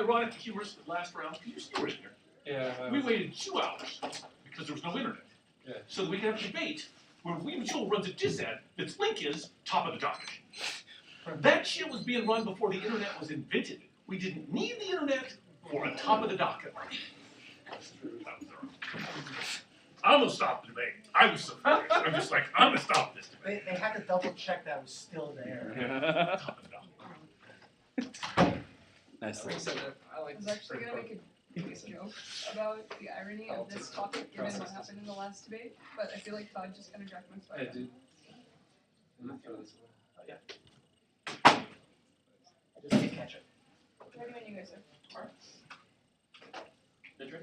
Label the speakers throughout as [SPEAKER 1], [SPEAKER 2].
[SPEAKER 1] ironic and humorous last round, because you were in there.
[SPEAKER 2] Yeah.
[SPEAKER 1] We waited 2 hours because there was no internet.
[SPEAKER 2] Yeah.
[SPEAKER 1] So that we could have a debate where William Joel runs a diss ad that's link is top of the docket. That shit was being run before the internet was invented. We didn't need the internet for a top of the docket.
[SPEAKER 2] That's true.
[SPEAKER 1] I'm gonna stop the debate. I was surprised. I'm just like, I'm gonna stop this debate.
[SPEAKER 3] They had to double check that it was still there.
[SPEAKER 1] Top of the docket.
[SPEAKER 4] Nice.
[SPEAKER 2] Like I said, I like
[SPEAKER 5] I was actually going to make a quick joke about the irony of this topic given what happened in the last debate, but I feel like Todd just kind of jacked my spine.
[SPEAKER 2] I did. I'm gonna throw this away.
[SPEAKER 3] I just can't catch it.
[SPEAKER 5] What do you mean you guys are?
[SPEAKER 1] Alright. Did you?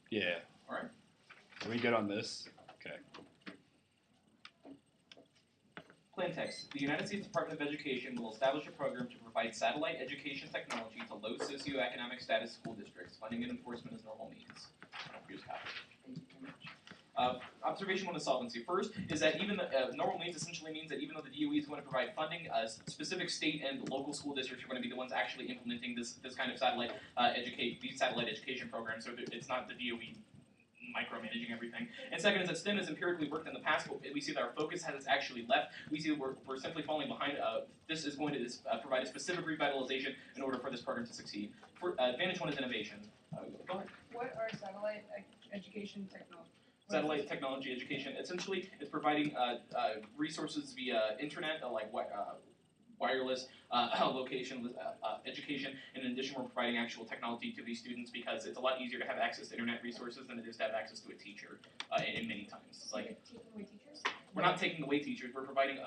[SPEAKER 4] Yeah.
[SPEAKER 1] Alright.
[SPEAKER 4] Are we good on this? Okay.
[SPEAKER 6] Plain text. The United States Department of Education will establish a program to provide satellite education technology to low socioeconomic status school districts. Funding and enforcement is normal means. Here's how. Observation 1 of solvency. First is that even the normal means essentially means that even though the DOE is going to provide funding, specific state and local school districts are going to be the ones actually implementing this kind of satellite education programs. So it's not the DOE micromanaging everything. And second is that STEM has empirically worked in the past, but we see that our focus has actually left. We see that we're simply falling behind. This is going to provide a specific revitalization in order for this program to succeed. Advantage 1 is innovation. Go ahead.
[SPEAKER 5] What are satellite education technology?
[SPEAKER 6] Satellite technology education. Essentially, it's providing resources via internet, like wireless location education. And in addition, we're providing actual technology to these students because it's a lot easier to have access to internet resources than it is to have access to a teacher in many times. It's like,
[SPEAKER 5] taking away teachers?
[SPEAKER 6] we're not taking away teachers. We're providing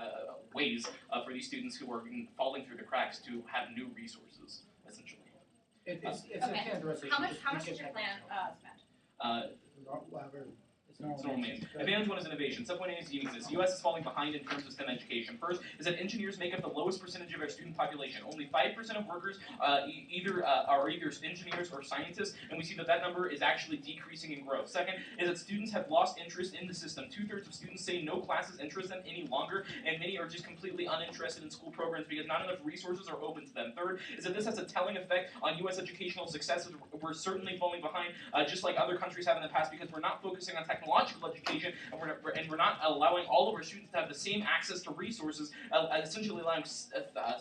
[SPEAKER 6] ways for these students who are falling through the cracks to have new resources, essentially.
[SPEAKER 3] It's
[SPEAKER 7] Okay.
[SPEAKER 3] a conversation.
[SPEAKER 7] How much does your plan spend?
[SPEAKER 6] It's normal means. Advantage 1 is innovation. Sub 1 is uniqueness. The U.S. is falling behind in terms of STEM education. First is that engineers make up the lowest percentage of our student population. Only 5% of workers are either engineers or scientists, and we see that number is actually decreasing in growth. Second is that students have lost interest in the system. 2/3 of students say no classes interest them any longer, and many are just completely uninterested in school programs because not enough resources are open to them. Third is that this has a telling effect on U.S. educational success. We're certainly falling behind, just like other countries have in the past, because we're not focusing on technological education, and we're not allowing all of our students to have the same access to resources, essentially allowing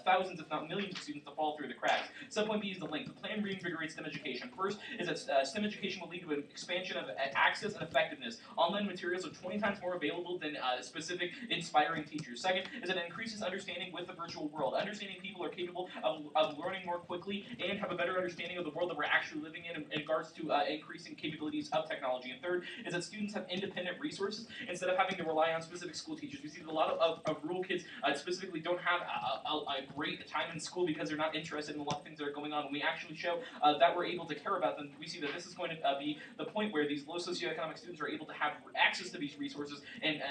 [SPEAKER 6] thousands, if not millions, of students to fall through the cracks. Subpoint B is the link. The plan reinvigorates STEM education. First is that STEM education will lead to an expansion of access and effectiveness. Online materials are 20 times more available than specific inspiring teachers. Second is that it increases understanding with the virtual world. Understanding people are capable of learning more quickly and have a better understanding of the world that we're actually living in regards to increasing capabilities of technology. And third is that students have independent resources instead of having to rely on specific school teachers. We see that a lot of rural kids specifically don't have a great time in school because they're not interested in a lot of things that are going on. When we actually show that we're able to care about them, we see that this is going to be the point where these low socioeconomic students are able to have access to these resources, and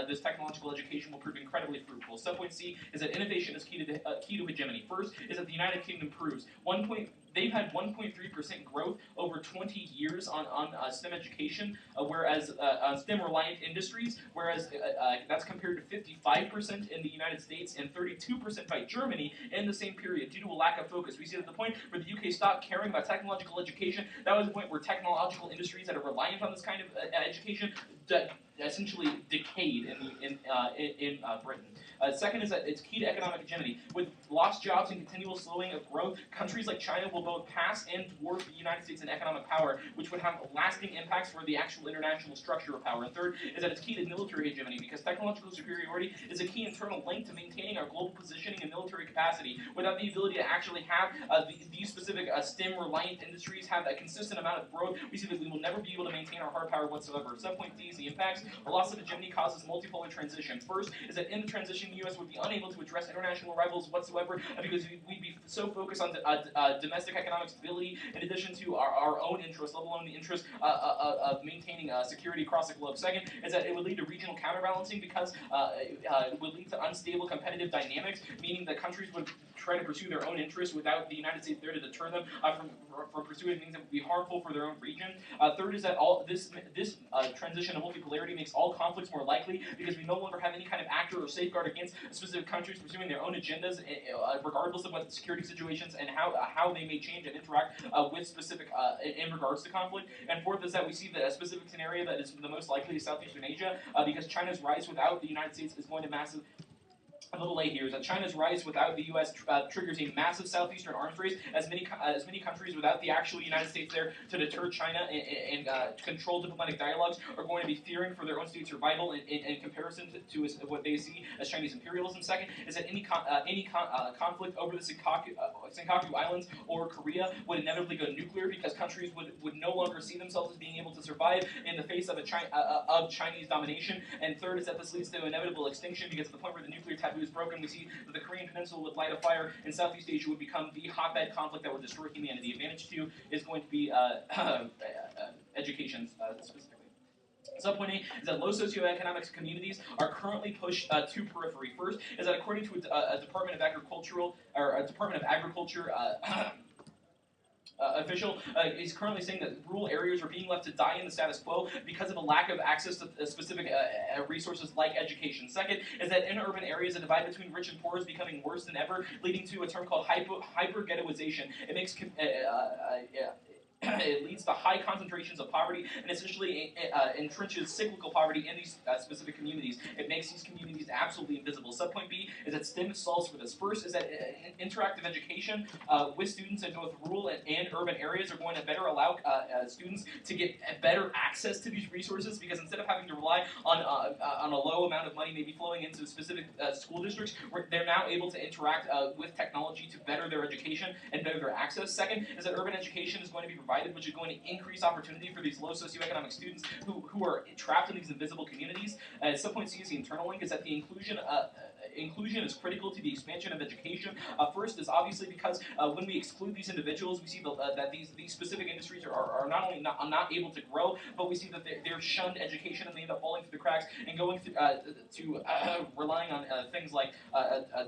[SPEAKER 6] this technological education will prove incredibly fruitful. Subpoint C is that innovation is key to hegemony. First is that the United Kingdom proves they've had 1.3% growth over 20 years on STEM education, whereas STEM-reliant industries, whereas that's compared to 55% in the United States and 32% by Germany in the same period due to a lack of focus. We see that the point where the UK stopped caring about technological education, that was the point where technological industries that are reliant on this kind of education essentially decayed in Britain. Second is that it's key to economic hegemony. With lost jobs and continual slowing of growth, countries like China will both pass and dwarf the United States in economic power, which would have lasting impacts for the actual international structure of power. And third is that it's key to military hegemony, because technological superiority is a key internal link to maintaining our global positioning and military capacity. Without the ability to actually have these specific STEM-reliant industries have a consistent amount of growth, we see that we will never be able to maintain our hard power whatsoever. Subpoint D is the impacts. A loss of hegemony causes multipolar transition. First is that in the transition, the U.S. would be unable to address international rivals whatsoever because we'd be so focused on domestic economic stability in addition to our own interests, let alone the interest of maintaining security across the globe. Second is that it would lead to regional counterbalancing because it would lead to unstable competitive dynamics, meaning that countries would try to pursue their own interests without the United States there to deter them from pursuing things that would be harmful for their own region. Third is that all this transition to multipolarity makes all conflicts more likely because we no longer have any kind of actor or safeguard against specific countries pursuing their own agendas, regardless of what the security situations and how they may change and interact with specific in regards to conflict. And fourth is that we see that a specific scenario that is the most likely is Southeastern Asia, because China's rise without the United States is going to massive. A little late here is that China's rise without the U.S. Triggers a massive southeastern arms race, as many countries without the actual United States there to deter China and control diplomatic dialogues are going to be fearing for their own state survival in comparison to what they see as Chinese imperialism. Second is that any conflict over the Senkaku Islands or Korea would inevitably go nuclear because countries would no longer see themselves as being able to survive in the face of Chinese domination. And third is that this leads to inevitable extinction because at the point where the nuclear taboo is broken, we see that the Korean Peninsula would light a fire, and Southeast Asia would become the hotbed conflict that would destroy humanity. Advantage 2 is going to be education specifically. Subpoint A is that low socioeconomic communities are currently pushed to periphery. First is that according to a Department of Agriculture official is currently saying that rural areas are being left to die in the status quo because of a lack of access to specific resources like education. Second is that in urban areas, the divide between rich and poor is becoming worse than ever, leading to a term called hyper-ghettoization. It makes it leads to high concentrations of poverty and essentially entrenches cyclical poverty in these specific communities. It makes these communities absolutely invisible. Subpoint B is that STEM solves for this. First is that interactive education with students in both rural and urban areas are going to better allow students to get better access to these resources because instead of having to rely on a low amount of money maybe flowing into specific school districts, they're now able to interact with technology to better their education and better their access. Second is that urban education is going to be provided, which is going to increase opportunity for these low socioeconomic students who are trapped in these invisible communities. Subpoint C is the internal link, is that the inclusion is critical to the expansion of education. First is obviously because when we exclude these individuals, we see that these specific industries are not only not able to grow, but we see that they're shunned education and they end up falling through the cracks and going to relying on things like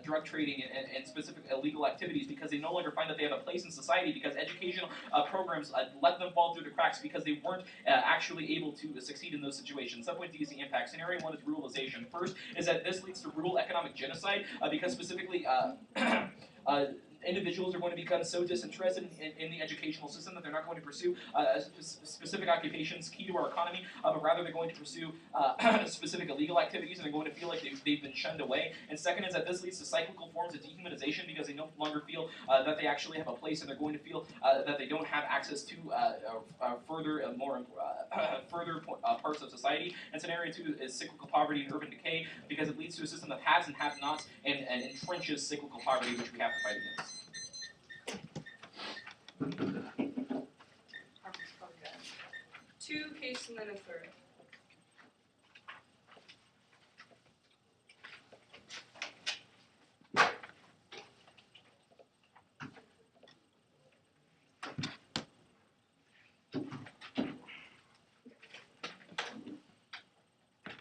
[SPEAKER 6] drug trading and specific illegal activities because they no longer find that they have a place in society because educational programs let them fall through the cracks because they weren't actually able to succeed in those situations. Subpoint D is the impact. Scenario 1 is ruralization. First is that this leads to rural economic genocide because specifically individuals are going to become so disinterested in the educational system that they're not going to pursue specific occupations key to our economy, but rather they're going to pursue specific illegal activities and they're going to feel like they've been shunned away. And second is that this leads to cyclical forms of dehumanization because they no longer feel that they actually have a place and they're going to feel that they don't have access to further parts of society. And scenario 2 is cyclical poverty and urban decay because it leads to a system of haves and have-nots and entrenches cyclical poverty, which we have to fight against.
[SPEAKER 5] Two case and then a third.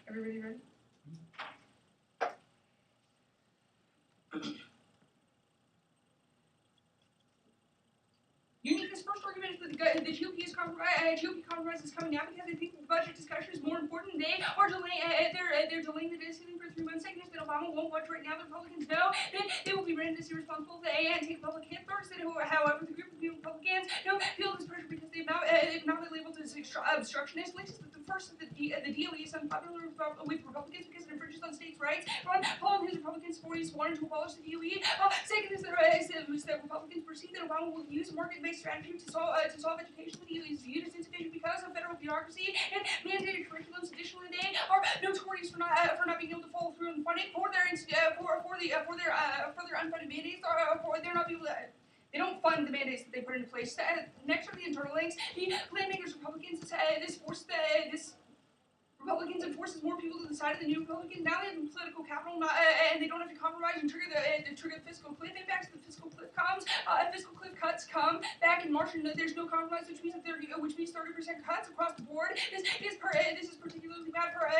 [SPEAKER 5] Everybody ready? Uniqueness first argument is that the GOP compromise is coming out because they think the budget discussion is more important. They are they're delaying the decision for 3 months. Second is that Obama won't budge right now. The Republicans know that they will be rendered irresponsible and take public hit. Third is that however the group of Republicans don't feel this pressure because they've now been labeled as obstructionist. Latest that the first is that the DOE is unpopular with Republicans because it infringes on states' rights. Ron Paul and his Republican supporters wanted to abolish the DOE. Second is that Republicans perceive that Obama will use a market-based strategy to solve education. The DOE is viewed as insufficient because of federal bureaucracy and mandated curriculums. Additionally, they are notorious for not being able to follow through on funding for their unfunded mandates. They're not able to. They don't fund the mandates that they put into place. Next are the internal links. The plan makers, Republicans, this Republicans and forces more people to the side of the new Republicans. Now they have political capital, and they don't have to compromise and trigger the fiscal cliff impacts. The fiscal cliff comes. Fiscal cliff cuts come back in March, and there's no compromise, which means 30% cuts across the board. This is particularly bad for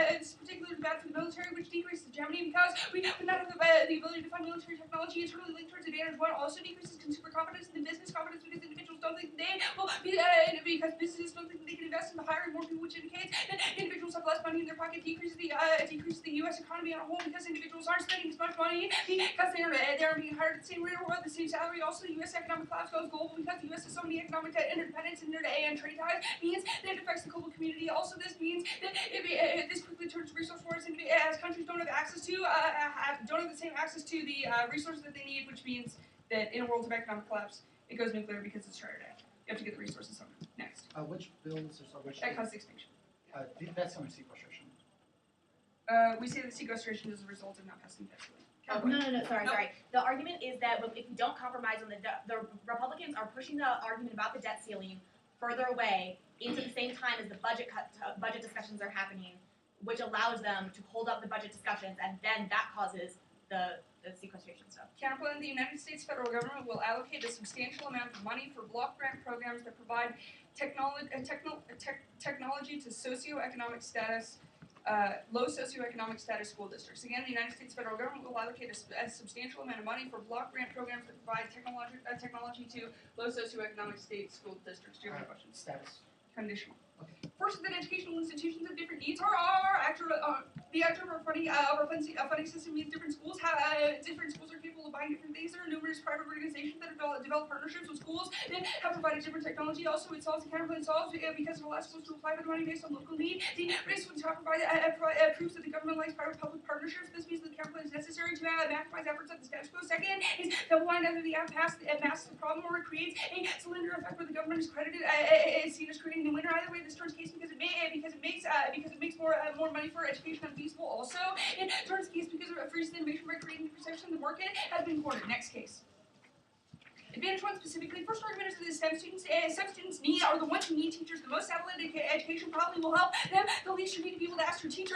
[SPEAKER 5] the military, which decreases hegemony because we not have the ability to fund military technology internally linked towards advantage one. Also decreases consumer confidence and business confidence because individuals don't think they will be because businesses don't think they can invest in hiring more people, which indicates that individuals have less money in their pocket. Decreases the U.S. economy on a whole because individuals aren't spending as much money because they are being hired at the same rate or at the same salary. Also, the U.S. economic collapse goes global because the U.S. has so many economic interdependence and trade ties means that it affects the global community. Also, this means that this quickly turns resource wars into as countries don't have access to don't have the same access to the resources that they need, which means that in a world of economic collapse, it goes nuclear because it's chartered out. You have to get the resources somewhere. Next.
[SPEAKER 3] Which bills or which?
[SPEAKER 5] That causes extinction.
[SPEAKER 3] That's only sequestration.
[SPEAKER 5] We say that sequestration is a result of not passing debt ceiling.
[SPEAKER 7] No, sorry. The argument is that if we don't compromise on the Republicans are pushing the argument about the debt ceiling further away into the same time as the budget discussions are happening, which allows them to hold up the budget discussions, and then that causes the sequestration stuff.
[SPEAKER 5] Counterplan, the United States federal government will allocate a substantial amount of money for block grant programs that provide technology to socioeconomic status, low socioeconomic status school districts. Again, the United States federal government will allocate a substantial amount of money for block grant programs that provide technology to low socioeconomic state school districts. Do you have any questions?
[SPEAKER 3] Status.
[SPEAKER 5] Conditional.
[SPEAKER 3] Okay.
[SPEAKER 5] First, that educational institutions have different needs. The actor of our funding system means different schools are capable of buying different things. There are numerous private organizations that have developed partnerships with schools that have provided different technology. Also, it solves the counterplan solves because it allows schools to apply for the money based on local need. The race would provide proves that the government likes private-public partnerships. This means that the counterplan is necessary to maximize efforts at the status quo. Second is that blind either the app masks the problem or it creates a cylinder effect where the government is credited is seen as creating the winner. Either way, this turns case because it makes more money for education unfeasible. Also, it turns case because it freezes innovation by creating the perception the market has been cornered. Next case. Advantage one specifically. First argument is that STEM students are the ones who need teachers the most. Satellite education probably will help them. The least you need to be able to ask your teacher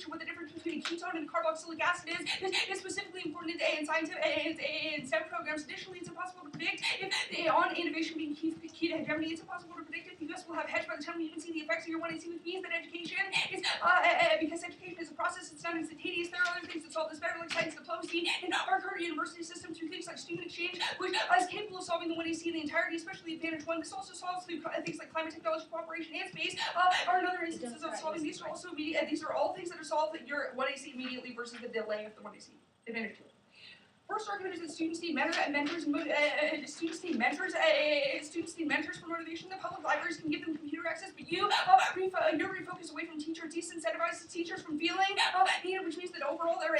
[SPEAKER 5] what the difference between a ketone and carboxylic acid is. This is specifically important in scientific in STEM programs. Additionally, it's impossible to predict if on innovation being key to hegemony. It's impossible to predict if the U.S. will have hedged by the time we even see the effects of your 1AC, which means that education is because education is a process. It's not instantaneous. There are other things that solve this better, like science diplomacy in our current university system through things like student exchange, which is capable of solving the 1AC in the entirety, especially Advantage 1. This also solves through things like climate technology, cooperation, and space. Are another instances of solving. These are also these are all things that are solved at your 1AC immediately versus the delay of the 1AC. Advantage 2. First argument is that students need mentors for motivation. The public libraries can give them computer access, but your refocus away from teacher disincentivizes teachers from feeling needed, which means that overall their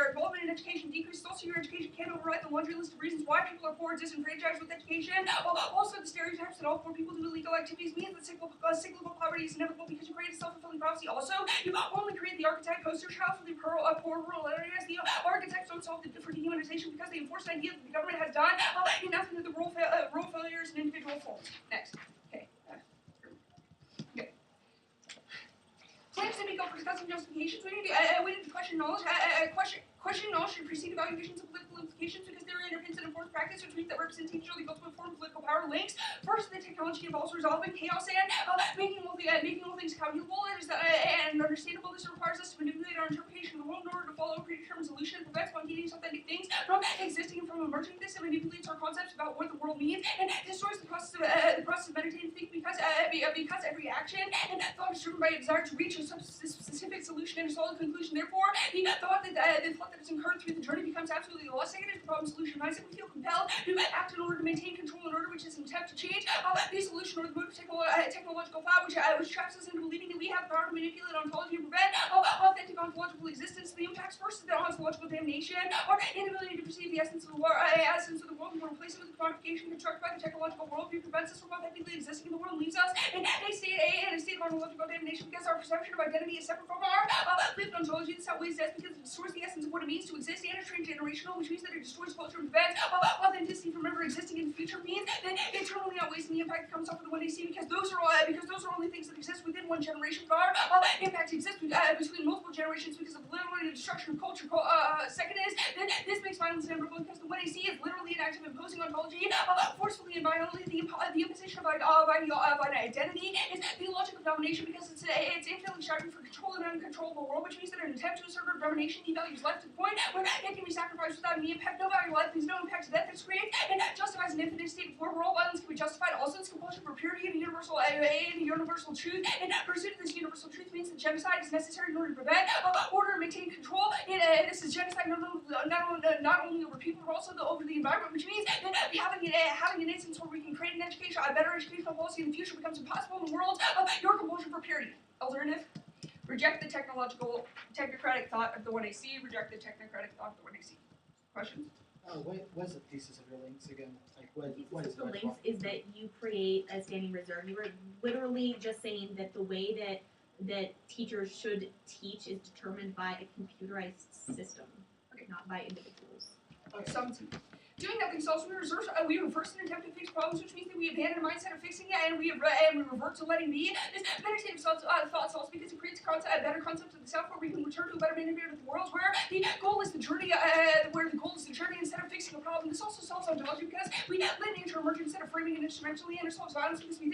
[SPEAKER 5] involvement in education decreases. Also, your education can't override the laundry list of reasons why people are poor, disenfranchised with education. Also, the stereotypes that all poor people do illegal activities means that cyclical poverty is inevitable because you create a self-fulfilling prophecy. Also, you only create the archetype poster child for the poor rural areas. The architects don't solve the dehumanization because they enforce an idea that the government has done enough into the rural failures and individual faults. Next. Okay. Plans to make up for discussing justifications. We need to question knowledge. Question knowledge should precede evaluations of political implications because there are underpins and enforced practice which means that representation of the ultimate form of political power links. First, the technology involves resolving chaos and making all things calculable and understandable. This requires us to manipulate our interpretation of the world in order to follow a predetermined solution. It prevents spontaneous, authentic things from existing and from emerging. This manipulates our concepts about what the world means and destroys the process of meditative thinking because every action and thought is driven by a desire to reach a specific solution and a solid conclusion. Therefore, the thought that is incurred through the journey becomes absolutely lost. Second is the problem solution mindset. We feel compelled to act in order to maintain control in order, which is an attempt to change the solution or the mode of technological thought, which traps us into believing that we have the power to manipulate ontology and prevent authentic ontological existence. The impacts first is the ontological damnation, or inability to perceive the essence of the world, and replace it with the quantification constructed by the technological worldview prevents us from authentically existing in the world and leaves us in a state of ontological damnation because our perception of identity is separate from our lived ontology. This outweighs death because it destroys the essence of what it means to exist, and it's transgenerational, which means that it destroys culture and prevents authenticity from ever existing in the future. Means that it eternally outweighs the impact that comes off of the 1AC because those are only things that exist within within one generation, but our impact exists between multiple generations because of literally the destruction of culture. Second is that this makes violence inevitable because the 1AC is literally an act of imposing ontology, forcefully and violently. The imposition of an identity is the logic of domination because it's infinitely striving for control in an uncontrollable world, which means that in an attempt to assert our domination, he values life to the point where it can be sacrificed without any impact. No value life means no impact to death. This creates and justifies an infinite state of war where all violence can be justified. Also, its compulsion for purity and a universal truth. And pursuit of this universal truth means that genocide is necessary in order to prevent order and maintain control. And this is genocide not only over people but also over the environment, which means that having an instance where we can create a better educational policy in the future becomes impossible in the world of your compulsion for purity. Alternative. Reject the technocratic thought of the 1AC. Reject the technocratic thought of the 1AC. Questions?
[SPEAKER 3] What is the thesis of your links again? Like, what
[SPEAKER 7] The
[SPEAKER 3] is
[SPEAKER 7] thesis of the links is that you create a standing reserve. You were literally just saying that the way that teachers should teach is determined by a computerized system, not by individuals.
[SPEAKER 5] Doing nothing solves. We reverse an attempt to fix problems, which means that we abandon a mindset of fixing it and we revert to letting be. This meditative thought solves because it creates a better concept of the self, where we can return to a better integrated with the world, where the goal is the journey, instead of fixing a problem. This also solves ontology because we let nature emerge instead of framing it instrumentally, and it solves violence because we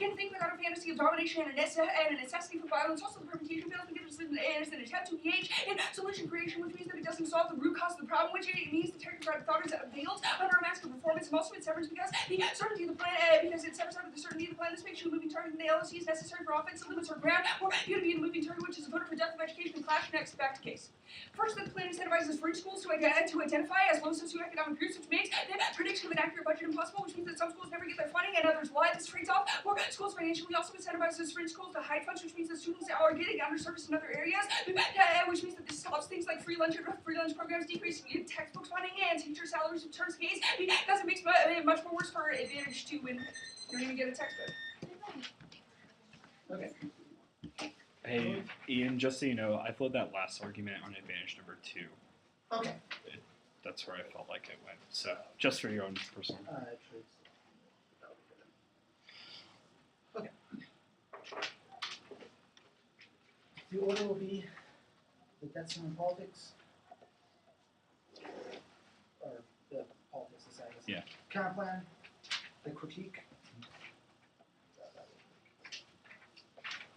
[SPEAKER 5] can think without a fantasy of domination and a necessity for violence. Also, the permutation fails because it is an attempt to engage in solution creation, which means that it doesn't solve the root cause of the problem, which it means the technocratic thought is veiled under a mask of performance, and also it severs because the certainty of the plan, because it severs out of the certainty of the plan. This makes you a moving target, and the LSE is necessary for offense. It limits our ground, or you to be a moving target, which is a voter for death of education and clash. Next, back to case. First, the plan incentivizes free schools to identify as low socioeconomic groups, which makes the prediction of an accurate budget impossible, which means that some schools never get their funding and others lie. This trades off for schools financially. Also incentivizes free schools to hide funds, which means that students are getting underserviced in other areas, which means that this stops things like free lunch programs, decreasing textbook funding, and teacher salaries in turns case, because it makes it much more worse for advantage to win. You don't even get a textbook.
[SPEAKER 3] Okay.
[SPEAKER 4] Hey, Ian, just so you know, I flowed that last argument on advantage number 2.
[SPEAKER 3] Okay.
[SPEAKER 4] That's where I felt like it went. So, just for your own personal.
[SPEAKER 3] Okay. The order will be the debt ceiling politics, or the politics society.
[SPEAKER 4] Yeah.
[SPEAKER 3] Counter plan, the critique.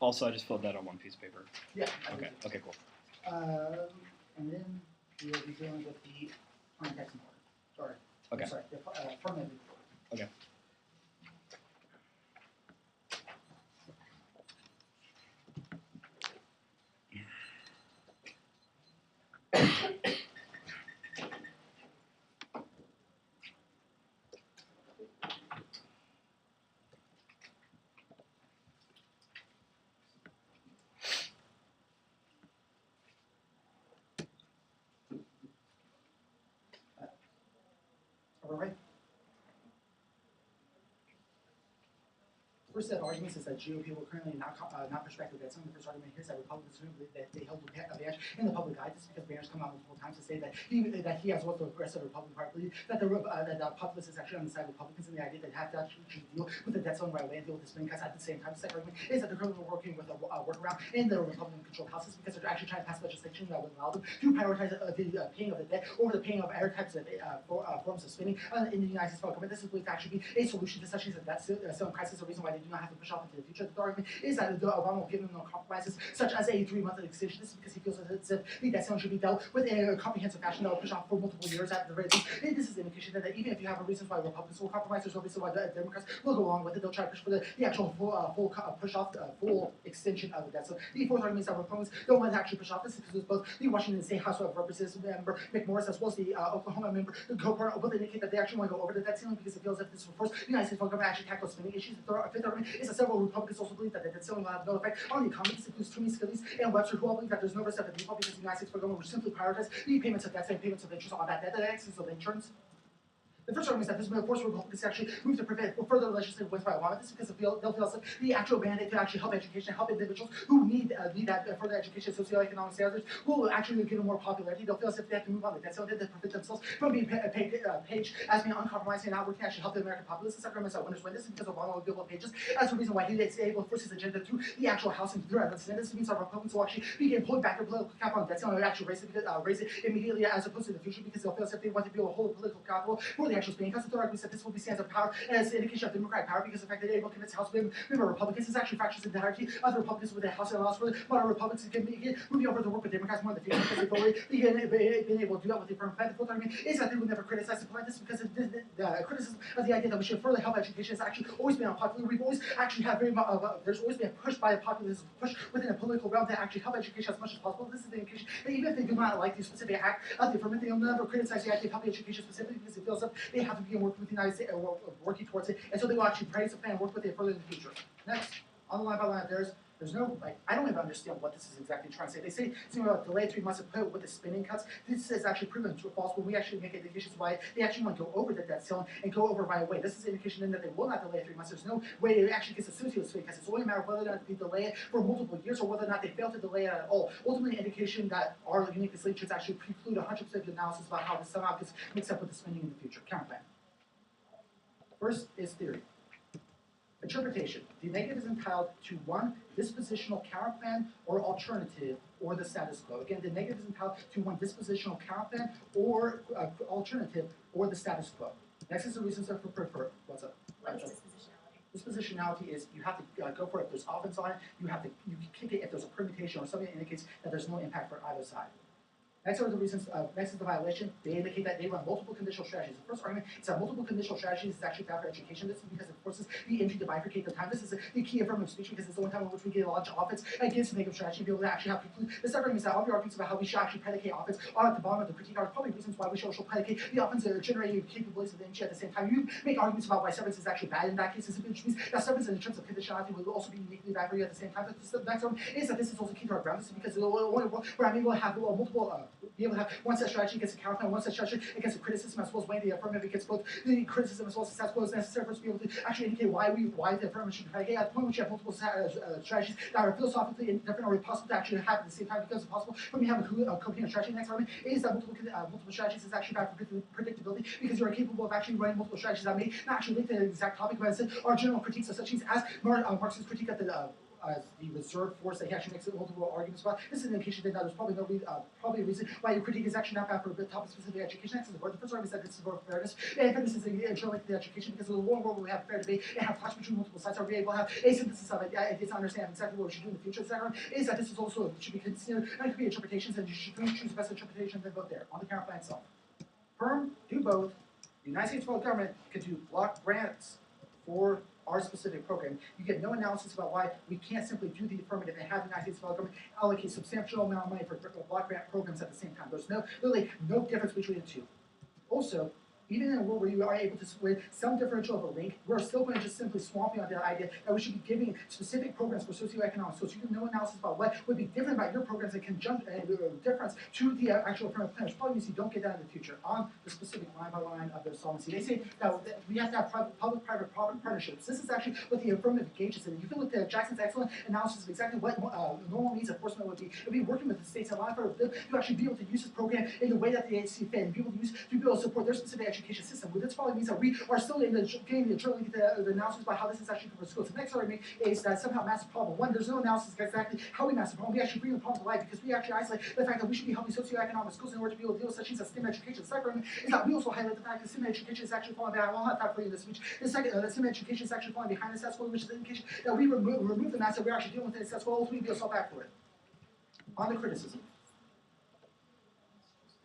[SPEAKER 4] Also, I just filled that on one piece of paper.
[SPEAKER 3] Yeah.
[SPEAKER 4] Okay. Okay. Cool.
[SPEAKER 3] And then we will be dealing with the context report.
[SPEAKER 4] Okay.
[SPEAKER 3] Sorry, the permanent report.
[SPEAKER 4] Okay.
[SPEAKER 3] All right. First set of arguments is that GOP will currently not prospective debt ceiling. The first argument here is that Republicans believe that they held advantage in the public eye. This is because Banner's come out multiple times to say that he as well as the rest of the Republican Party believe that the populace is actually on the side of Republicans, and the idea that they have to actually deal with the debt ceiling right away and deal with this spending cuts at the same time. The second argument is that they're currently working with a workaround in the Republican-controlled houses because they're actually trying to pass legislation that would allow them to prioritize the paying of the debt over the paying of other types of forms of spending in the United States federal government. This is believed to actually be a solution to such things as the debt ceiling crisis. The reason why they do not have to push off into the future. The argument is that Obama will give them no compromises, such as a 3-month extension. This is because he feels as if the debt ceiling should be dealt with in a comprehensive fashion that will push off for multiple years at the very least. This is an indication that even if you have a reason why Republicans will compromise, there's no reason why the Democrats will go along with it. They'll try to push for the actual full extension of the debt. So the fourth argument is that Republicans don't want to actually push off this because both the Washington State House of Representatives member McMorris as well as the Oklahoma member Coburn both indicate that they actually want to go over the debt ceiling because it feels as if this will force the United States federal government to actually tackle spending issues. The fifth argument is that several Republicans also believe that the debt ceiling will have no effect on the economy. This includes Toomey, Scalise, and Webster, who all believe that there's no risk that the default because the United States federal government will simply prioritize the payments of debt and payments of interest on that debt. The next is the insurance. The first argument is that this will force Republicans to actually move to prevent further legislative wins by Obama. This is because they'll feel that the actual mandate to actually help education, help individuals who need that further education, socioeconomic standards, will actually give them more popularity. They'll feel as if they have to move on the debt ceiling to prevent themselves from being paged as being uncompromising and not working to actually help the American populace. This argument is that winners win. This is because Obama will be able to pay just as the reason why he is able to push his agenda through the actual House and through the Senate. This means that Republicans will actually begin pulling back their political capital on debt ceiling and actually raise it immediately as opposed to the future because they'll feel as if they want to be able to hold political capital for the actual spending. Because the third argument is that this will be stands of power and as an indication of Democratic power because the fact that they're able to convince House member Republicans is actually fractures the entirety of the Republicans within the House and allows for the moderate Republicans to begin moving over to work with Democrats more in the future because they've already been able to do that with the affirmative plan. The fourth argument is that they will never criticize the plan. This is because the criticism of the idea that we should further help education has actually always been unpopular. We've always actually had there's always been a push by the populace, push within the political realm to actually help education as much as possible. This is the indication that even if they do not like the specific act of the affirmative, they'll never criticize the idea of helping education specifically because it feels like they have to begin working with the United States, working towards it, and so they will actually praise the plan and work with it further in the future. Next, on the line by line, there's no, I don't even understand what this is exactly trying to say. They say something about delay 3 months of put with the spending cuts. This is actually proven false when we actually make indications why they actually want to go over the debt ceiling and go over right away. This is an indication then that they will not delay 3 months. There's no way it actually gets associated with spending cuts. It's only a matter of whether or not they delay it for multiple years or whether or not they fail to delay it at all. Ultimately, an indication that our unique legislatures actually preclude 100% of the analysis about how this somehow gets mixed up with the spending in the future. Counterplan. First is theory. Interpretation. The negative is entitled to one dispositional counterplan or alternative or the status quo. Again, the negative is entitled to one dispositional counterplan or alternative or the status quo. Next is the reasons for prefer. What's up?
[SPEAKER 7] What is dispositionality?
[SPEAKER 3] Dispositionality is you have to go for it if there's offense on it. You can kick it if there's a permutation or something that indicates that there's no impact for either side. Next are the reasons. Next is the violation. They indicate that they run multiple conditional strategies. The first argument is that multiple conditional strategies is actually bad for education. This is because it forces the entry to bifurcate the time. This is the key affirmative speech because it's the one time in which we get a lot of offense against the negative strategy to be able to actually have people. The second argument is that all the arguments about how we should actually predicate offense are at the bottom of the critique are probably reasons why we should also predicate the offense generating capabilities of the entry at the same time. You make arguments about why severance is actually bad in that case, which means that severance in terms of conditionality will also be uniquely bad for you at the same time. The next one is that this is also key to our ground. This is because where I'm able to have multiple, be able to have one set strategy against a counterplan, one set strategy against a criticism, as well as weighing the affirmative against both the criticism as well as the status quo is necessary for us to be able to actually indicate why the affirmative should be predicate. At the point in which you have multiple strategies that are philosophically indifferent or impossible to actually have at the same time because it's possible for me to have a coherent strategy. The next argument is that multiple strategies is actually bad for predictability because you are capable of actually running multiple strategies that may not actually link to the exact topic, but instead are general critiques of such things as Marx's critique of the reserve force that he actually makes multiple arguments about. This is an indication that there's probably probably a reason why your critique is actually not bad for a topic-specific education. Next is the first argument is that this is about fairness. And fairness is internal link to the education because in the one world where we have fair debate and have talks between multiple sides, are we able to have a synthesis of it and to understand exactly what we should do in the future. The second one is that this is also should be considered, and it could be interpretations, and you should choose the best interpretation than both there on the counterplan itself. Firm, do both. The United States federal government can do block grants for our specific program. You get no analysis about why we can't simply do the affirmative and have the United States federal government allocate substantial amount of money for block grant programs at the same time. There's literally no difference between the two. Also, even in a world where you are able to split some differential of a link, we're still going to just simply swamp on the idea that we should be giving specific programs for socioeconomic. So you can no analysis about what would be different about your programs and difference to the actual affirmative plan, which probably means you don't get that in the future on the specific line by line of their solvency. They say that we have to have public-private partnerships. This is actually what the affirmative engages in. You can look at Jackson's excellent analysis of exactly what normal means enforcement would be. It would be working with the states and allowing for them to actually be able to use this program in the way that they see fit and be able to support their specific education system. Well, this probably means that we are still getting the analysis about how this is actually for schools. The next argument is that somehow massive problem. One, there's no analysis exactly how we massive problem. We actually bring the problem to light because we actually isolate the fact that we should be helping socioeconomic schools in order to be able to deal with such things as STEM education. The second argument is that we also highlight the fact that STEM education is actually falling behind. I'll have that for you in this speech. The second, STEM education is actually falling behind the status quo, which is an indication that we remove the mass that we're actually dealing with the status quo, ultimately be assault back for it. On the criticism.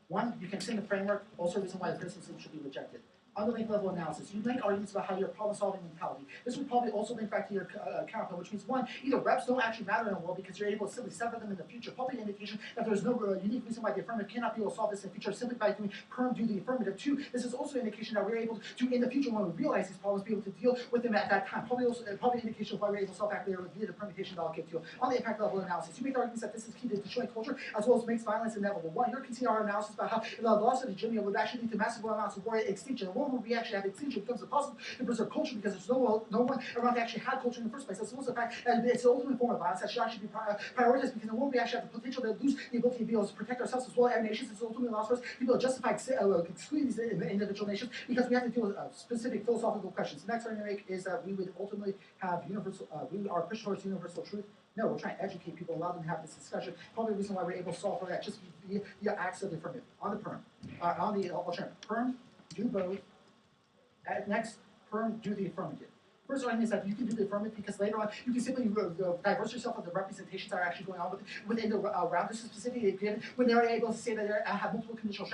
[SPEAKER 3] One, you can extend the framework, also a reason why the criticism should be rejected. On the link level analysis, you make arguments about how your problem-solving mentality. This would probably also link back to your counterplan, which means one, either reps don't actually matter in the world because you're able to simply sever them in the future. Probably an indication that there's no unique reason why the affirmative cannot be able to solve this in the future simply by doing perm do the affirmative. Two, this is also an indication that we're able to, in the future, when we realize these problems, be able to deal with them at that time. Probably an indication of why we're able to solve back later via the permutation that I'll get to. On the impact level analysis, you make arguments that this is key to destroying culture as well as makes violence inevitable. One, you're considering our analysis about how the loss of the Jimmy would actually lead to massive amounts of war extinction. And one where we actually have extinction, it becomes impossible to preserve culture because there's no one around that actually had culture in the first place. That's also the fact that it's the ultimate form of violence that should actually be prioritized because in one we actually have the potential to lose the ability to be able to protect ourselves as well as our nations. It ultimately allows for us to be able to justify excluding these individual nations because we have to deal with specific philosophical questions. The next argument I make is that we would ultimately have universal, we are pushing towards universal truth. No, we're trying to educate people, allow them to have this discussion. Probably the reason why we're able to solve for that just via acts of the affirmative. On the perm, on the alternative. Perm, do both. Next, perm, do the affirmative. First argument is that you can do the affirmative because later on you can simply diverse yourself of the representations that are actually going on within the round. This is specifically given when they're able to say that they have multiple conditional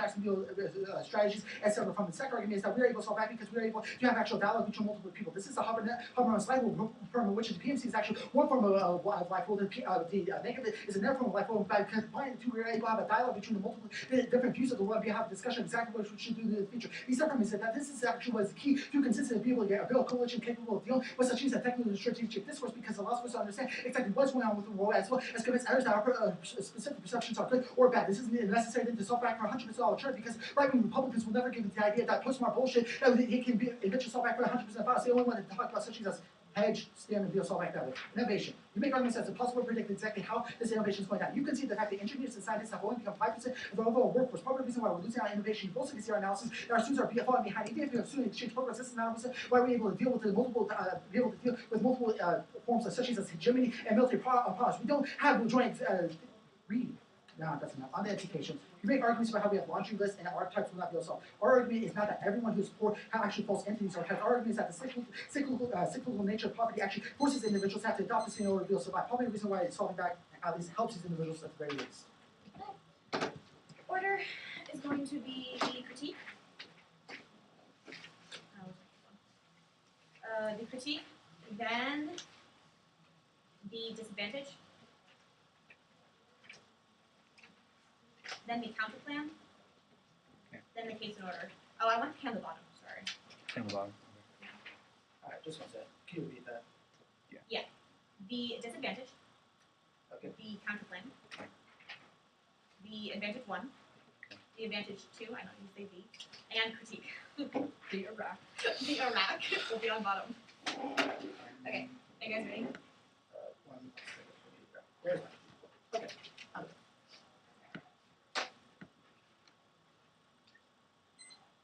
[SPEAKER 3] strategies, etc. From the second argument is that we're able to solve that because we're able to have actual dialogue between multiple people. This is a harmonious life form, which is the PMC is actually one form of life rule. The negative is another form of life rule. By combining the two, we're able to have a dialogue between the multiple different views of the world. We have a discussion exactly what we should do in the future. These arguments said that this is actually what is the key to consistently be able to get a build coalition capable of dealing with such things as technical and strategic discourse because it allows us to understand exactly what's going on with the world as well as convince others that our specific perceptions are good or bad. This isn't necessary to solve back for 100% alternative because right-wing Republicans will never give into the idea that postmodern bullshit that it can be eventually solved back for 100% bias. They only want to talk about such things as hedge, stem, and deal solve back that way. Innovation. You make arguments that it's impossible to predict exactly how this innovation is going down. You can see the fact that engineers and scientists have only become 5% of the overall workforce. Part of the reason why we're losing out on innovation. You also can see our analysis that our students are falling behind. Even if we have student exchange programs, this is not why we're able to deal with the multiple, forms of such things as hegemony and military powers. We don't have joint read. No, that's enough. On the education, you make arguments about how we have laundry lists and archetypes will not be able to solve. Our argument is not that everyone who's poor actually falls into these archetypes. Our argument is that the cyclical nature of poverty actually forces individuals to have to adopt this in order to be able to survive. Probably the reason why solving that at least helps these individuals at the very least.
[SPEAKER 7] Order is going to be the critique. The critique, then the disadvantage, then the counter plan, then the case in order. Oh, I want the can the bottom, sorry.
[SPEAKER 4] Can the bottom.
[SPEAKER 3] Alright, just one second. Can you repeat that?
[SPEAKER 7] Yeah. The disadvantage,
[SPEAKER 3] Okay.
[SPEAKER 7] the counter plan, the advantage 1, the advantage 2, I don't use the V, and critique. The Iraq. The Iraq will be on bottom. Okay, are you guys ready?
[SPEAKER 3] One second. There's one. Okay.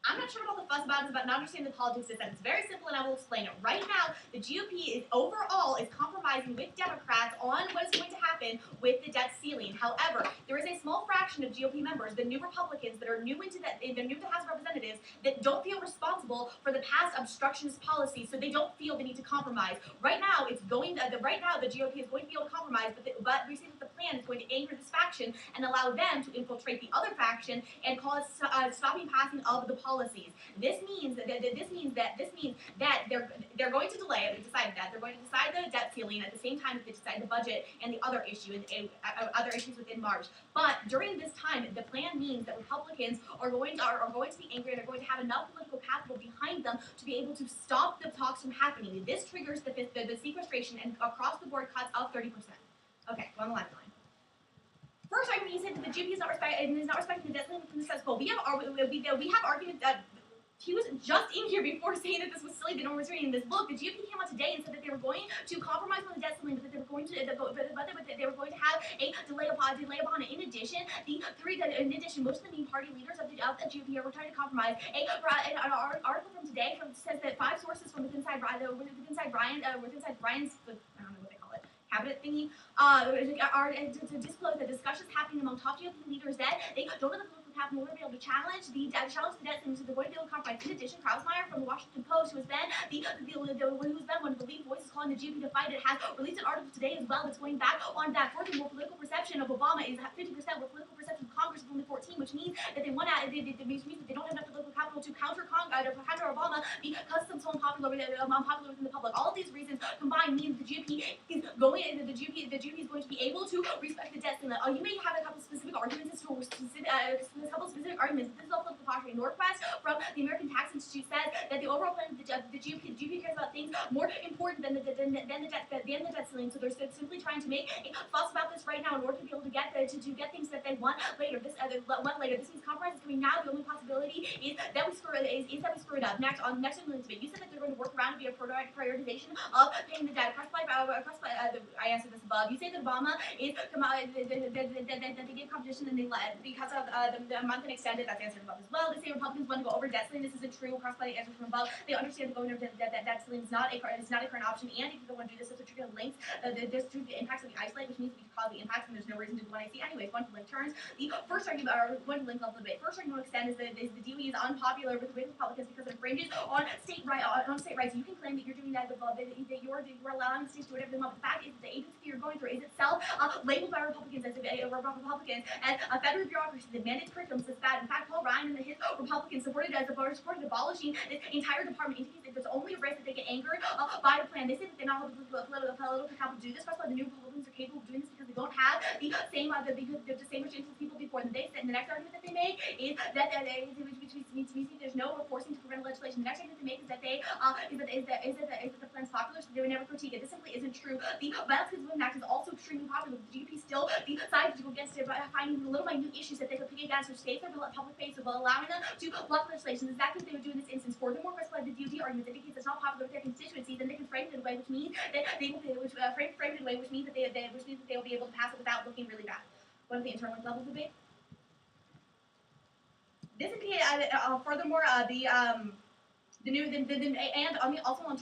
[SPEAKER 7] I'm not sure what all the fuss about is about not understanding the politics is that it's very simple and I will explain it. Right now, the GOP is overall compromising with Democrats on what is going to happen with the debt ceiling. However, there is a small fraction of GOP members, the new Republicans that are new to the House of Representatives, that don't feel responsible for the past obstructionist policies, so they don't feel the need to compromise. Right now, the GOP is going to be able to compromise, but we see that the plan is going to anger this faction and allow them to infiltrate the other faction and cause stopping passing of the policies. This means that they're going to delay it. They decided that they're going to decide the debt ceiling at the same time that they decide the budget and the other issue and other issues within March. But during this time, the plan means that Republicans are going to be angry and are going to have enough political capital behind them to be able to stop the talks from happening. This triggers the sequestration and across the board cuts of 30%. Okay, go on the line. First argument, you said that the GOP is not respecting the debt limit from the status quo. We have argument that he was just in here before saying that this was silly. That no one was reading this book. The GOP came out today and said that they were going to compromise on the debt ceiling, but that they were going to have a delay upon it. In addition, most of the main party leaders of the GOP are trying to compromise. An article from today says that 5 sources from within Brian's, I don't know what they call it, cabinet thingy, are to disclose that discussions happening among top GOP leaders that they don't have the political capital in order to be able to challenge the debt ceiling, so they're going to be able to compromise. In addition, Krausmeyer from the Washington Post, who was then one of the lead voices calling the GOP to fight it, has released an article today as well that's going back on that. Furthermore, political perception of Obama is 50%, where political perception of Congress is only 14, which means that they don't have enough political capital to counter Obama because it's so unpopular within the public. All of these reasons combined mean that the GOP is going to be able to respect the debt ceiling. You may have a couple specific arguments as to this is all political posturing. a Northwest from the American Tax Institute says that the overall plan of the GOP cares about things more important than the debt ceiling. So they're simply trying to make a fuss about this right now in order to be able to get things that they want later. This means compromise is coming now. The only possibility is that we screw it up. Next on debate, you said that they're going to work around to be a prioritization of paying the debt. I answered this above. You say that Obama is that they give competition and they let because of the month and extended. That's answered above as well. They say Republicans want to go over debt ceiling. This isn't true. Cross by the answer from above. They understand that going over debt ceiling is not a current option. And if you don't want to do this, it's a trigger links. There's through the impacts of the isolate, which means we can cause the impacts, and there's no reason to do what I see. Anyways, one to link turns. The first argument, or one to link level debate. First argument to extend is the DOE is unpopular with Republicans because it infringes on state rights. You can claim that you're doing that you're allowing states to do whatever they want. The fact is that the agency you're going through is itself labeled by Republicans as a federal bureaucracy that mandates curriculum says that. In fact, Paul Ryan and his Republicans supported abolishing this entire department indicates that there's only a risk that they get angered by the plan. They say that they're not political capital to do this. First of all, the new Republicans are capable of doing this because they don't have the same restrictions as people before. And they said, and the next argument that they make is that there's no forcing to prevent legislation. The next argument they make is that the plan's popular, so they would never critique it. This simply isn't true. The Violence Against Women Act is also extremely popular. The GOP still decided to go against it by finding little minute issues that they could pick against, which states their public face while allowing them to block legislation. This is exactly what they would do in this instance. Furthermore, by the DOD argument that indicates it's not popular with their constituencies, then they can frame it in a way which means that they will frame it in a way which means that they will be able to pass it without looking really bad. One of the internal level debate. This would be furthermore the new and on the also on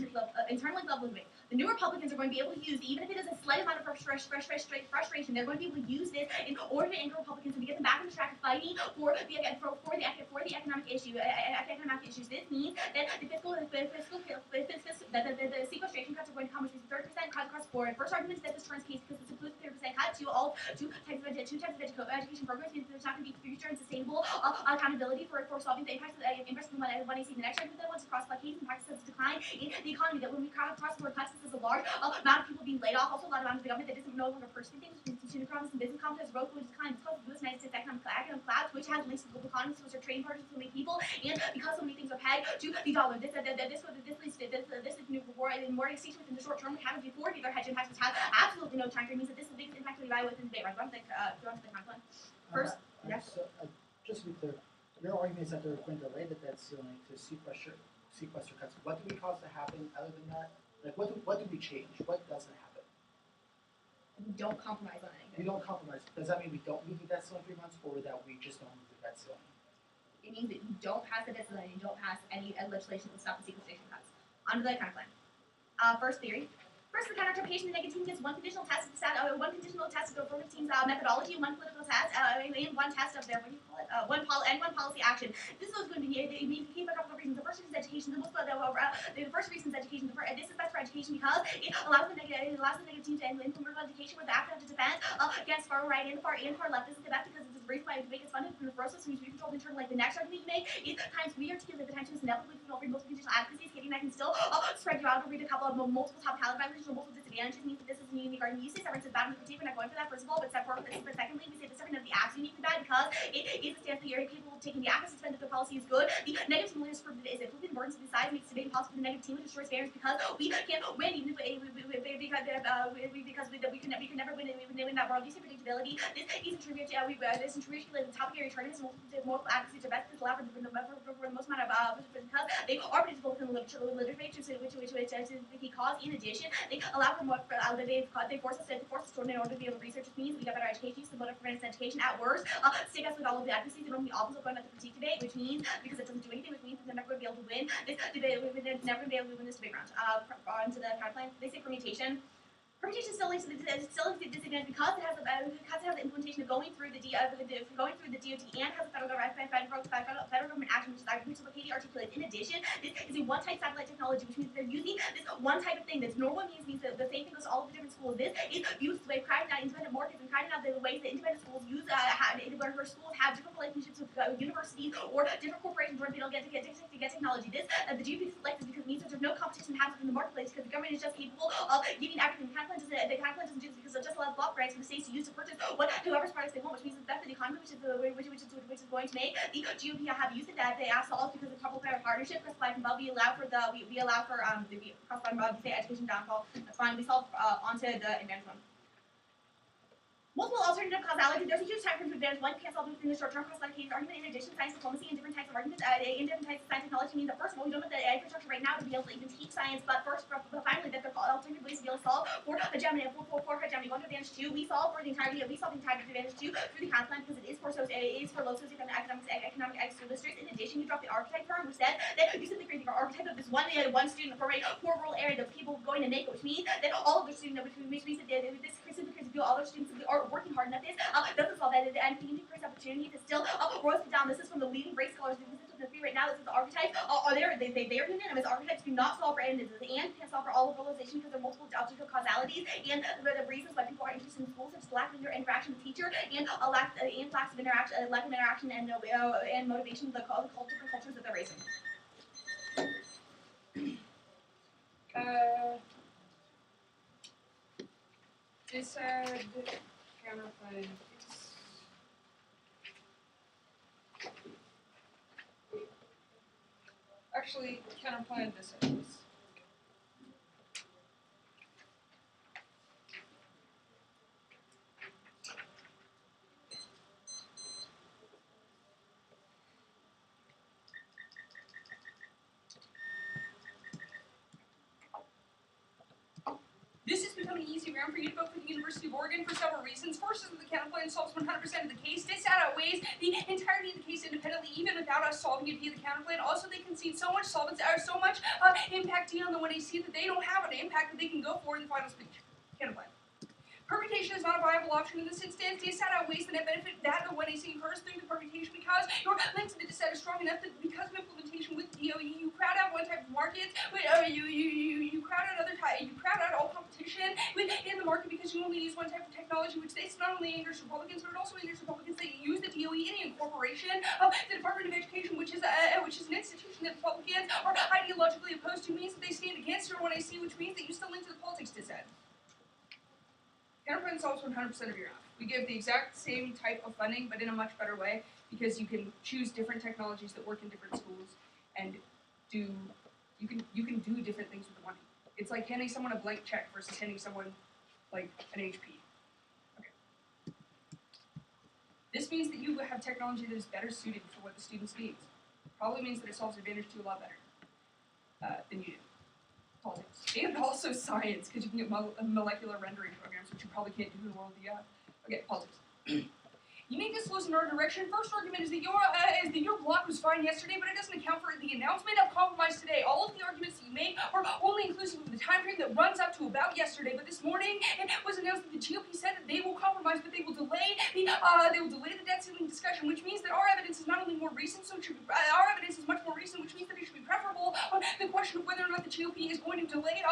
[SPEAKER 7] internally level debate. The new Republicans are going to be able to use, even if it is a slight amount of frustration, they're going to be able to use this in order to anger Republicans and to get them back on the track of fighting for the economic issues. This means that the sequestration cuts are going to come, which means 30% cut across the board. First argument is that this turns case because it's includes 30% cut to all two types of education programs means there's not going to be future and sustainable accountability for solving the impacts of the when I see the next argument that wants to cross case and practices decline in the economy. That when we cross the board cuts, this is a large amount of people being laid off. Also, a lot of amount of the government that isn't no longer purchasing things, which means consumer confidence and business confidence growth will decline because of the United States economic clouds, which has links to global economies, which are trading partners with so many people, and because so many things are pegged to the dollar. This new war and more extinction within the short term, which happens before the other hedge impacts, which have absolutely no time frame, means that this is the biggest impact to evaluate within the debate. Right? Do you want to the conflict? First,
[SPEAKER 3] yes. Just to be clear, your argument is that they're going to delay the debt ceiling to sequester cuts. What do we cause to happen other than that? Like, what do we change? What doesn't happen?
[SPEAKER 7] We don't compromise on anything.
[SPEAKER 3] We don't compromise. Does that mean we don't move the debt ceiling 3 months, or that we just don't move the debt ceiling?
[SPEAKER 7] It means that you don't pass the debt ceiling and you don't pass any legislation to stop the sequestration cuts. On to the kind of plan. First theory. First, the counter-interpretation of the negative team gets one conditional test of one conditional test of the affirmative team's methodology, one political test, and one test of their one policy action. This is going to be keep a couple of reasons. The first reason is education. The first reason is education. This is best for education because it allows the negative team to implement education where the active to defend against far right and far left. This is the best because it's the reason why it makes us funded from the process means we control the internal. Like the next argument you make is times we articulate the times is inevitably read most conditional advocacy. Katie and I can still spread you out and read a couple of multiple top violations or multiple disadvantages means that this is a unique argument. You say severance is bad in the critique. We're not going for that first of all, but secondly, we say the second of the acts uniquely bad because it is a stance that you're capable of taking the act to suspend if the policy is good. The negative team is proof that is it. Flipping the burdens to the side makes debate impossible for the negative team, which destroys barriers because we can't win even if we can never win in that world. You say predictability. This isn't true. This isn't true. The topic area tournaments and multiple advocacies are best because allow for the most amount of because they are predictable within the literature which the key cause. In addition, they allow for more. They force us to in order to be able to research, which means we get better education. So motive prevents education. At worst, stick us with all of the advocacies and only opposite going at the critique debate, which means because it doesn't do anything, which means they're never going to be able to win this debate. We're never going to be able to win this debate round. On to the counterplan. They say permutation. Permutation still leads to the disadvantage because it has the implementation of going through the DOT and has a federal government action, which is argument to what Katie articulates. In addition, this is a one-type satellite technology, which means they're using this one type of thing. This normal means that the same thing goes to all of the different schools. This is used by crowding out independent markets and crowding out the ways that independent schools use where schools have different relationships with universities or different corporations where they don't get technology. This the GOP selected because it means that there's no competition happens in the marketplace because the government is just capable of giving everything. The kind of plan doesn't do this because it just allows block grants for the states to use to purchase whoever's products they want, which means that the economy, which is going to make the GOP have used it that they ask all because of public-private partnership. Classified and above, we allow for the classified and above, you say education downfall. That's fine. We solve onto the advanced one. Multiple alternative causality. There's a huge time frame to advance. One can't solve within the short-term cost-allocation argument. In addition, science diplomacy and different types of arguments, in different types of science technology means that first of all, we don't have the infrastructure right now to be able to even teach science. But finally, that there are alternative ways to be able to solve for hegemony. For hegemony 1 to advantage 2, we solve the entirety of advantage 2 through the Kant plan because it is for low socioeconomic school districts. In addition, you drop the archetype term, which says that you simply create the archetype of this one student for a poor rural area that people are going to make, which means that all of the students, which means that this simply creates all other students are working hard enough. This doesn't solve that, and the increased opportunity to still roast down. This is from the leading race scholars. This is the theory right now. This is the archetype. They are unanimous. Archetypes do not solve for and can't solve for all of realization because there are multiple objective causalities and the reasons why people are interested in schools, such as lack of interaction with the teacher and lack of interaction and motivation of the different cultures that they're raising.
[SPEAKER 5] Counterpoint. Actually, counterpoint this is. This has become an easy round for you to vote for the University of Oregon for several reasons. First is that the counterplan solves 100% of the case. This outweighs the entirety of the case independently, even without us solving it via the counterplan. Also, they concede so much impact on the 1AC that they don't have an impact that they can go for in the final speech. Counterplan. Permutation is not a viable option in this instance. DSAT outweighs the net benefit that the 1AC incurs through the permutation because your link to the DSAT is strong enough that because of implementation with DOE, you crowd out one type of markets, you crowd out other type, you crowd out all competition in the market because you only use one type of technology, which this not only angers Republicans, but it also angers Republicans that use the DOE in incorporation of the Department of Education, which is an institution that Republicans are ideologically opposed to, means that they stand against your 1AC, which means that you still link to the politics DSAT. Counterpoint solves 100% of your math. We give the exact same type of funding, but in a much better way, because you can choose different technologies that work in different schools, and you can do different things with the money. It's like handing someone a blank check versus handing someone like an HP. Okay. This means that you have technology that is better suited for what the students need. Probably means that it solves Advantage 2 a lot better than you do. Politics. And also science, because you can get molecular rendering programs, which you probably can't do in the world of okay, politics. Uniqueness flows in our direction. First argument is that your block was fine yesterday, but it doesn't account for the announcement of compromise today. All of the arguments that you make are only inclusive of the time frame that runs up to about yesterday. But this morning, it was announced that the GOP said that they will compromise, but they will delay the debt ceiling discussion, which means that our evidence is not only more recent, so it should be, our evidence is much more recent, which means that it should be preferable on the question of whether or not the GOP is going to delay,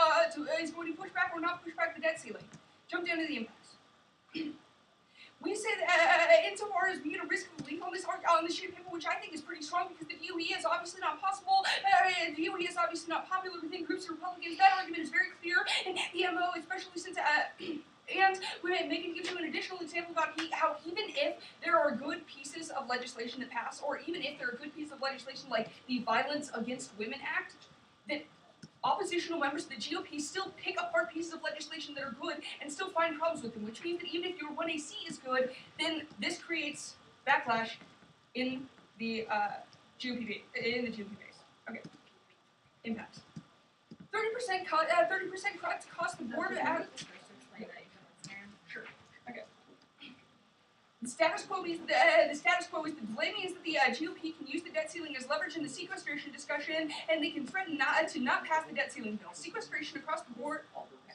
[SPEAKER 5] is going to push back or not push back the debt ceiling. Jump down to the impasse. We say that insofar as being a risk of leak on this sheet of paper, which I think is pretty strong because the DOE is obviously not possible, the DOE is obviously not popular within groups of Republicans. That argument is very clear, and the MO, especially since, and we may give you an additional example about how even if there are good pieces of legislation that pass, or even if there are good pieces of legislation like the Violence Against Women Act, that oppositional members of the GOP still pick apart pieces of legislation that are good and still find problems with them, which means that even if your 1AC is good, then this creates backlash in the GOP base. Okay. Impacts. 30% cuts cost the board Sure. Okay. The status quo is the delay means that the GOP can use the debt ceiling as leverage in the sequestration discussion, and they can threaten to not pass the debt ceiling bill. Sequestration across the board.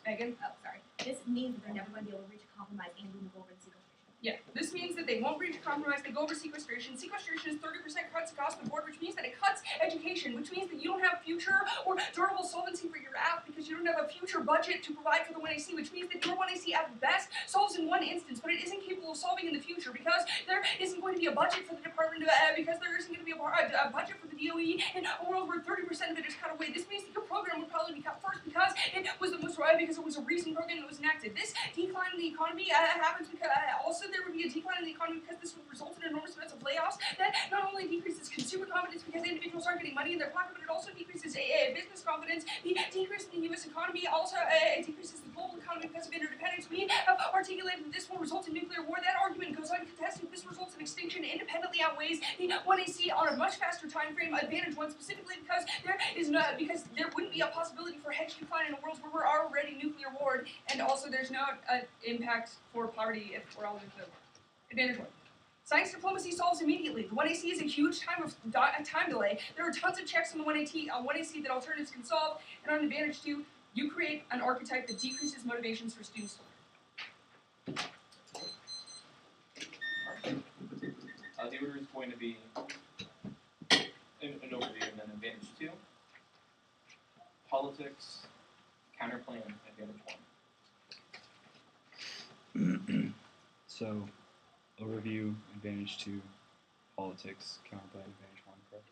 [SPEAKER 5] Megan?
[SPEAKER 7] Oh, sorry. This means that they're never going to be able to reach a compromise and move over the sequestration.
[SPEAKER 5] Yeah, this means that they won't reach compromise, they go over sequestration. Sequestration is 30% cuts across the board, which means that it cuts education, which means that you don't have future or durable solvency for your app because you don't have a future budget to provide for the 1AC, which means that your 1AC at best solves in one instance, but it isn't capable of solving in the future because there isn't going to be a budget for the department, because there isn't going to be a budget for the DOE, and a world where 30% of it is cut away. This means that your program would probably be cut first because it was the most because it was a recent program that was enacted. This decline in the economy happens because also there would be a decline in the economy because this would result in enormous amounts of layoffs that not only decreases consumer confidence because individuals aren't getting money in their pocket, but it also decreases business confidence. The decrease in the U.S. economy also decreases the global economy because of interdependence. We have articulated that this will result in nuclear war. That argument goes uncontested. This results in extinction independently outweighs the 1AC on a much faster time frame. Advantage one specifically because there wouldn't be a possibility for hedge decline in a world where we're already nuclear warred, and also there's no impact for poverty if we're all nuclear war. Advantage one. Science diplomacy solves immediately. The 1AC is a huge time delay. There are tons of checks on the 1AC that alternatives can solve. And on advantage two, you create an archetype that decreases motivations for students to learn.
[SPEAKER 6] The order is going to be an overview and then advantage two, politics, counterplan, advantage one.
[SPEAKER 4] So, overview, advantage 2, politics, counterplay, advantage 1, correct?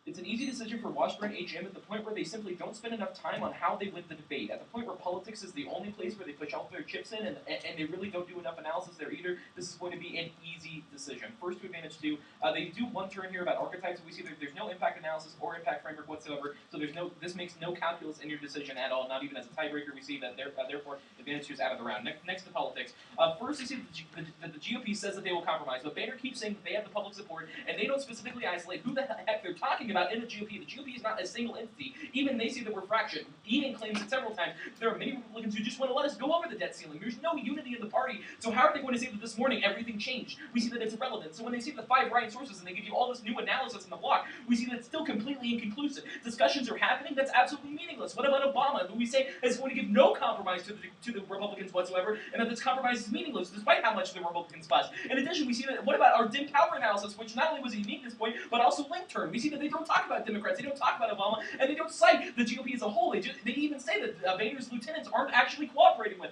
[SPEAKER 6] It's an easy decision for Washburn HM at the point where they simply don't spend enough time on how they win the debate. At the point where politics is the only place where they push all their chips in and they really don't do enough analysis there either, this is going to be an easy decision. First to advantage two, they do one turn here about archetypes. We see that there's no impact analysis or impact framework whatsoever, so this makes no calculus in your decision at all, not even as a tiebreaker. We see that therefore advantage two is out of the round. Next to politics. First you see that the GOP says that they will compromise, but Boehner keeps saying that they have the public support, and they don't specifically isolate who the heck they're talking about in the GOP. The GOP is not a single entity. Even they see that we're fractured. Eden claims it several times. There are many Republicans who just want to let us go over the debt ceiling. There's no unity in the party. So how are they going to say that this morning everything changed? We see that it's irrelevant. So when they see the 5 right sources and they give you all this new analysis in the block, we see that it's still completely inconclusive. Discussions are happening. That's absolutely meaningless. What about Obama, who we say is going to give no compromise to the Republicans whatsoever, and that this compromise is meaningless, despite how much the Republicans fuss. In addition, we see that, what about our dim power analysis, which not only was a uniqueness point, but also link turn. We see that they don't talk about Democrats, they don't talk about Obama, and they don't cite the GOP as a whole. They even say that Boehner's lieutenants aren't actually cooperating with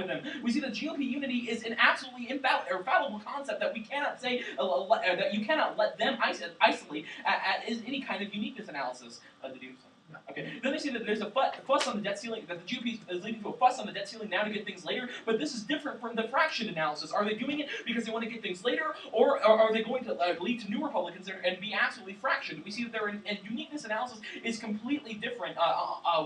[SPEAKER 6] them. We see that GOP unity is an absolutely infallible concept that we cannot say that you cannot let them isolate as any kind of uniqueness analysis. Did you? Okay. Then they say that there's a fuss on the debt ceiling, that the GOP is leading to a fuss on the debt ceiling now to get things later, but this is different from the fraction analysis. Are they doing it because they want to get things later, or are they going to lead to new Republicans and be absolutely fractioned? We see that their uniqueness analysis is completely different,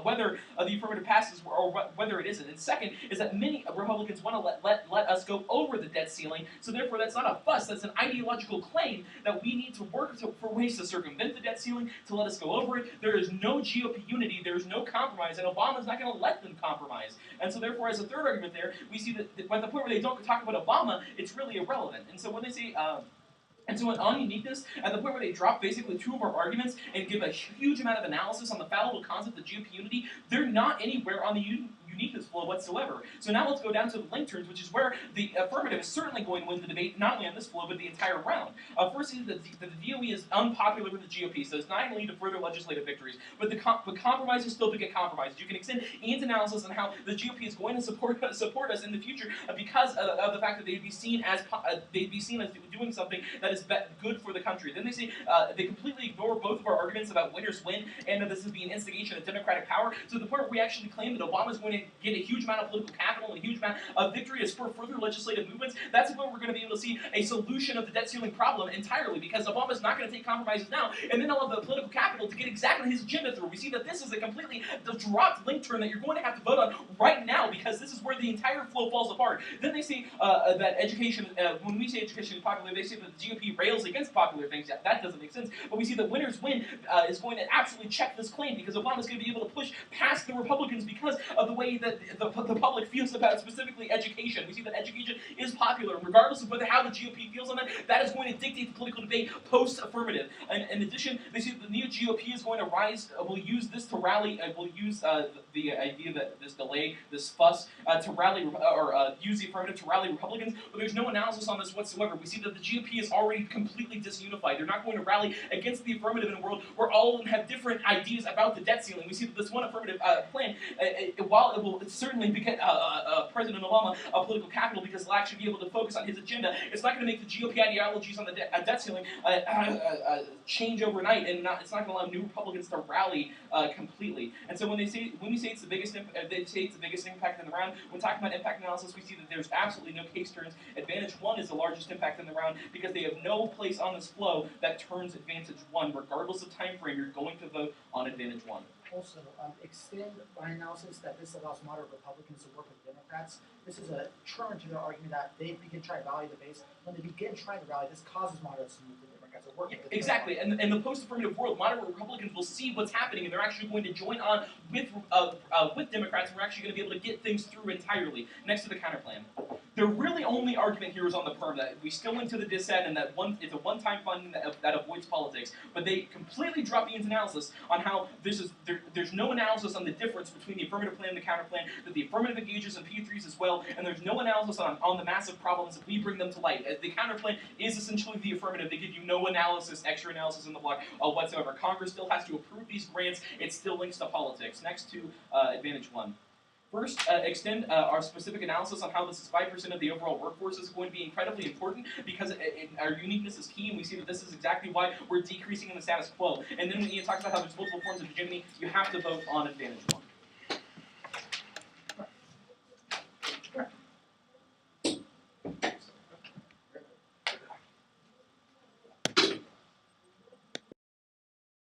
[SPEAKER 6] whether the affirmative passes or whether it isn't. And second is that many Republicans want to let us go over the debt ceiling, so therefore that's not a fuss, that's an ideological claim that we need to work for ways to circumvent the debt ceiling, to let us go over it. There is no GOP unity, there is no compromise, and Obama's not going to let them compromise. And so therefore, as a third argument there, we see that at the point where they don't talk about Obama, it's really irrelevant. And so when they say, and so on uniqueness, at the point where they drop basically 2 of our arguments and give a huge amount of analysis on the fallible concept of GOP unity, they're not anywhere on the uniqueness flow whatsoever. So now let's go down to the link turns, which is where the affirmative is certainly going to win the debate, not only on this flow, but the entire round. First is that the DOE is unpopular with the GOP, so it's not going to lead to further legislative victories, but the compromise is still to get compromised. You can extend Ian's analysis on how the GOP is going to support us in the future because of the fact that they'd be seen as doing something that is good for the country. Then they say they completely ignore both of our arguments about winners win and that this is being instigation of democratic power, to the point where we actually claim that Obama is going to get a huge amount of political capital and a huge amount of victory to spur further legislative movements. That's when we're going to be able to see a solution of the debt ceiling problem entirely, because Obama's not going to take compromises now, and then he'll have the political capital to get exactly his agenda through. We see that this is a completely dropped link turn that you're going to have to vote on right now, because this is where the entire flow falls apart. Then they say that education, when we say education is popular, they say that the GOP rails against popular things. Yeah, that doesn't make sense. But we see that winners win is going to absolutely check this claim, because Obama's going to be able to push past the Republicans because of the way way that the public feels about specifically education. We see that education is popular, and regardless of how the GOP feels on that, that is going to dictate the political debate post-affirmative. And in addition, they see that the new GOP is going to rise, will use this to rally, will use the idea that this delay, this fuss, to rally, or use the affirmative to rally Republicans, but there's no analysis on this whatsoever. We see that the GOP is already completely disunified. They're not going to rally against the affirmative in a world where all of them have different ideas about the debt ceiling. We see that this one affirmative plan, while it will certainly get President Obama a political capital because he'll actually be able to focus on his agenda, it's not going to make the GOP ideologies on the debt ceiling change overnight, and it's not going to allow new Republicans to rally completely. And so when you say it's the biggest, they say it's the biggest impact in the round. When talking about impact analysis, we see that there's absolutely no case turns. Advantage 1 is the largest impact in the round because they have no place on this flow that turns Advantage 1. Regardless of time frame, you're going to vote on Advantage 1.
[SPEAKER 3] Also, extend my analysis that this allows moderate Republicans to work with Democrats. This is a turn to their argument that they begin trying to rally the base. When they begin trying to rally, this causes moderates to move to Democrats or work with the
[SPEAKER 6] exactly, and in the post-affirmative world, moderate Republicans will see what's happening, and they're actually going to join on with Democrats, and we're actually going to be able to get things through entirely. Next to the counterplan. Their really only argument here is on the perm, that we still went to the dissent and that it's a one-time funding that avoids politics. But they completely drop Ian's analysis on how there's no analysis on the difference between the affirmative plan and the counter plan, that the affirmative engages in P3s as well, and there's no analysis on the massive problems if we bring them to light. The counter plan is essentially the affirmative. They give you no analysis, extra analysis in the block whatsoever. Congress still has to approve these grants. It still links to politics. Next to Advantage 1. First, extend our specific analysis on how this is 5% of the overall workforce is going to be incredibly important because our uniqueness is key, and we see that this is exactly why we're decreasing in the status quo. And then when Ian talks about how there's multiple forms of hegemony, you have to vote on Advantage 1.